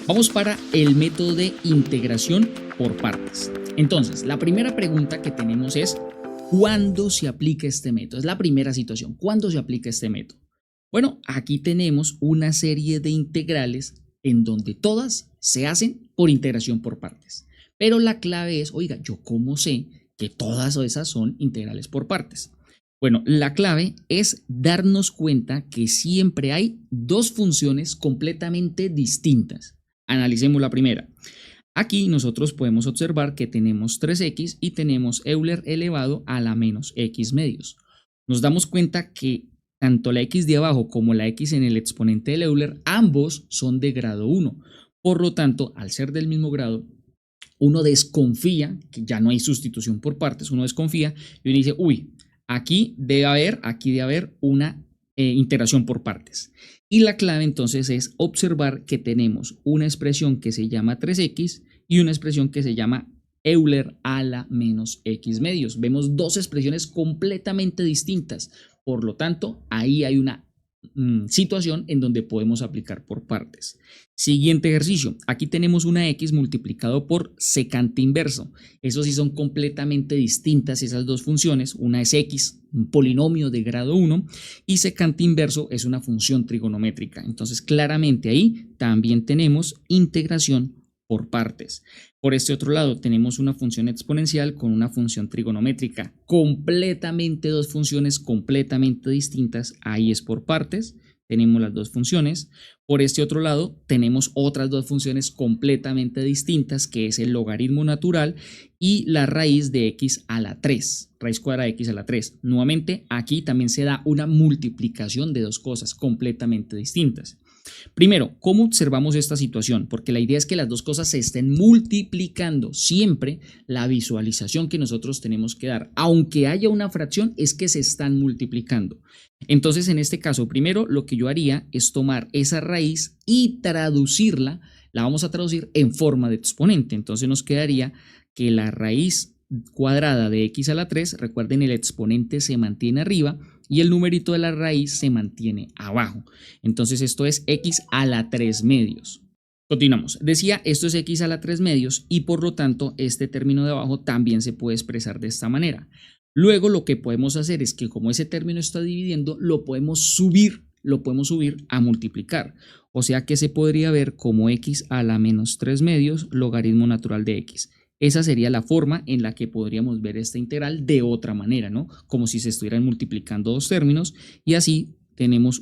Vamos para el método de integración por partes. Entonces, la primera pregunta que tenemos es, ¿cuándo se aplica este método? Es la primera situación, ¿cuándo se aplica este método? Bueno, aquí tenemos una serie de integrales en donde todas se hacen por integración por partes. Pero la clave es, oiga, ¿yo cómo sé que todas esas son integrales por partes? Bueno, la clave es darnos cuenta que siempre hay dos funciones completamente distintas. Analicemos la primera. Aquí nosotros podemos observar que tenemos 3x y tenemos Euler elevado a la menos x medios. Nos damos cuenta que tanto la x de abajo como la x en el exponente del Euler, ambos son de grado 1. Por lo tanto, al ser del mismo grado, uno desconfía, que ya no hay sustitución por partes, uno desconfía y uno dice, uy, aquí debe haber una integración por partes. Y la clave entonces es observar que tenemos una expresión que se llama 3x y una expresión que se llama Euler a la menos x medios. Vemos dos expresiones completamente distintas. Por lo tanto, ahí hay una situación en donde podemos aplicar por partes. Siguiente ejercicio. Aquí tenemos una x multiplicado por secante inverso. Eso sí son completamente distintas esas dos funciones. Una es x, un polinomio de grado 1, y secante inverso es una función trigonométrica. Entonces, claramente ahí también tenemos integración por partes. Por este otro lado tenemos una función exponencial con una función trigonométrica, completamente dos funciones completamente distintas, ahí es por partes, tenemos las dos funciones. Por este otro lado tenemos otras dos funciones completamente distintas, que es el logaritmo natural y la raíz de x a la 3, raíz cuadrada de x a la 3. Nuevamente aquí también se da una multiplicación de dos cosas completamente distintas. Primero, ¿cómo observamos esta situación? Porque la idea es que las dos cosas se estén multiplicando. Siempre la visualización que nosotros tenemos que dar, aunque haya una fracción, es que se están multiplicando. Entonces, en este caso, primero lo que yo haría es tomar esa raíz y traducirla, la vamos a traducir en forma de exponente. Entonces nos quedaría que la raíz cuadrada de x a la 3, recuerden, el exponente se mantiene arriba y el numerito de la raíz se mantiene abajo. Entonces esto es x a la 3 medios. Continuamos. Decía, esto es x a la 3 medios y por lo tanto este término de abajo también se puede expresar de esta manera. Luego lo que podemos hacer es que como ese término está dividiendo, lo podemos subir a multiplicar. O sea que se podría ver como x a la menos 3 medios logaritmo natural de x. Esa sería la forma en la que podríamos ver esta integral de otra manera, ¿no? Como si se estuvieran multiplicando dos términos y así tenemos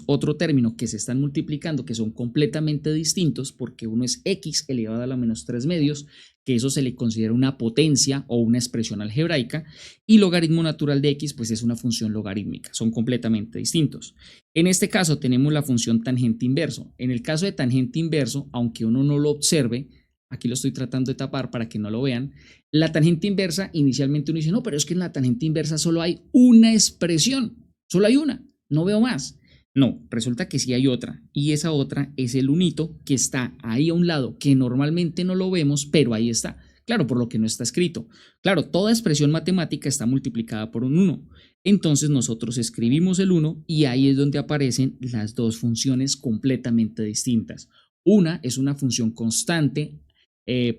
otro término que se están multiplicando, que son completamente distintos, porque uno es x elevado a la menos 3 medios, que eso se le considera una potencia o una expresión algebraica, y logaritmo natural de x, pues es una función logarítmica, son completamente distintos. En este caso tenemos la función tangente inverso. En el caso de tangente inverso, aunque uno no lo observe, aquí lo estoy tratando de tapar para que no lo vean, la tangente inversa, inicialmente uno dice, no, pero es que en la tangente inversa solo hay una expresión, solo hay una, no veo más. No, resulta que sí hay otra, y esa otra es el unito que está ahí a un lado, que normalmente no lo vemos, pero ahí está. Claro, por lo que no está escrito. Claro, toda expresión matemática está multiplicada por un 1. Entonces nosotros escribimos el 1 y ahí es donde aparecen las dos funciones completamente distintas. Una es una función constante,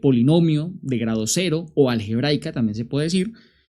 polinomio de grado 0 o algebraica también se puede decir,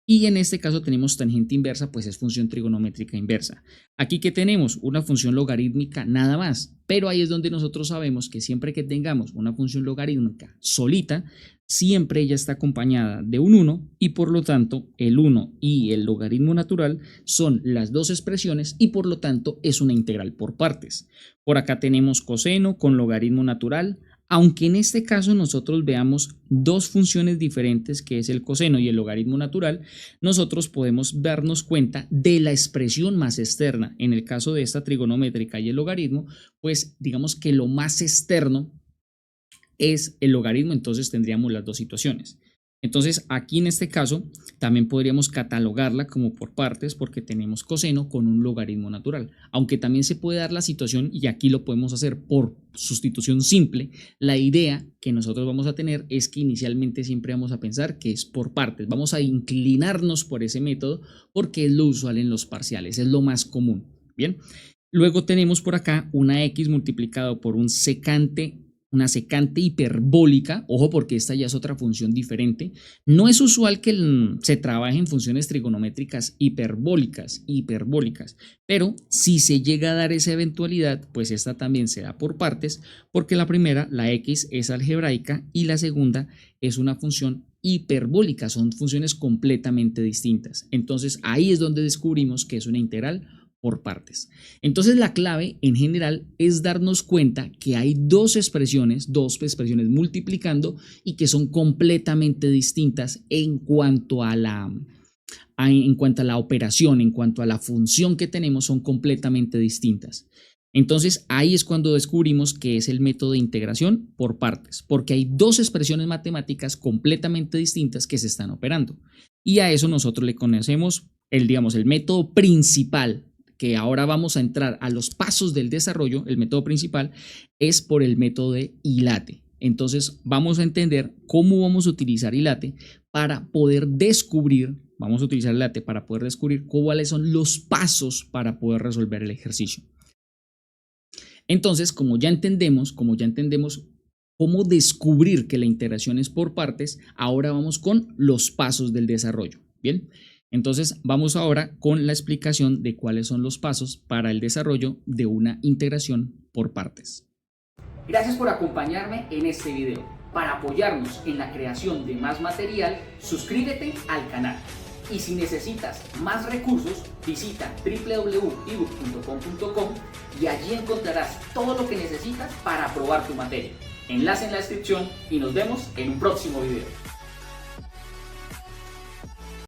y en este caso tenemos tangente inversa, pues es función trigonométrica inversa. Aquí que tenemos una función logarítmica nada más, pero ahí es donde nosotros sabemos que siempre que tengamos una función logarítmica solita, siempre ella está acompañada de un 1 y por lo tanto el 1 y el logaritmo natural son las dos expresiones y por lo tanto es una integral por partes. Por acá tenemos coseno con logaritmo natural, aunque en este caso nosotros veamos dos funciones diferentes, que es el coseno y el logaritmo natural, nosotros podemos darnos cuenta de la expresión más externa. En el caso de esta trigonométrica y el logaritmo, pues digamos que lo más externo es el logaritmo, entonces tendríamos las dos situaciones. Entonces aquí en este caso también podríamos catalogarla como por partes porque tenemos coseno con un logaritmo natural, aunque también se puede dar la situación y aquí lo podemos hacer por sustitución simple. La idea que nosotros vamos a tener es que inicialmente siempre vamos a pensar que es por partes, vamos a inclinarnos por ese método porque es lo usual en los parciales, es lo más común. Bien, Luego tenemos por acá una x multiplicado por una secante hiperbólica. Ojo, porque esta ya es otra función diferente. No es usual que se trabaje en funciones trigonométricas hiperbólicas, pero si se llega a dar esa eventualidad, pues esta también se da por partes, porque la primera, la x, es algebraica y la segunda es una función hiperbólica, son funciones completamente distintas. Entonces ahí es donde descubrimos que es una integral por partes. Entonces la clave en general es darnos cuenta que hay dos expresiones multiplicando y que son completamente distintas en cuanto a la operación, en cuanto a la función que tenemos, son completamente distintas. Entonces ahí es cuando descubrimos que es el método de integración por partes, porque hay dos expresiones matemáticas completamente distintas que se están operando. Y a eso nosotros le conocemos el método principal, que ahora vamos a entrar a los pasos del desarrollo. El método principal es por el método de ILATE. Entonces vamos a entender cómo vamos a utilizar ILATE para poder descubrir, cuáles son los pasos para poder resolver el ejercicio. Entonces, como ya entendemos cómo descubrir que la integración es por partes, ahora vamos con los pasos del desarrollo. Bien, entonces vamos ahora con la explicación de cuáles son los pasos para el desarrollo de una integración por partes. Gracias por acompañarme en este video. Para apoyarnos en la creación de más material, suscríbete al canal. Y si necesitas más recursos, visita www.ebook.com.co y allí encontrarás todo lo que necesitas para aprobar tu materia. Enlace en la descripción y nos vemos en un próximo video.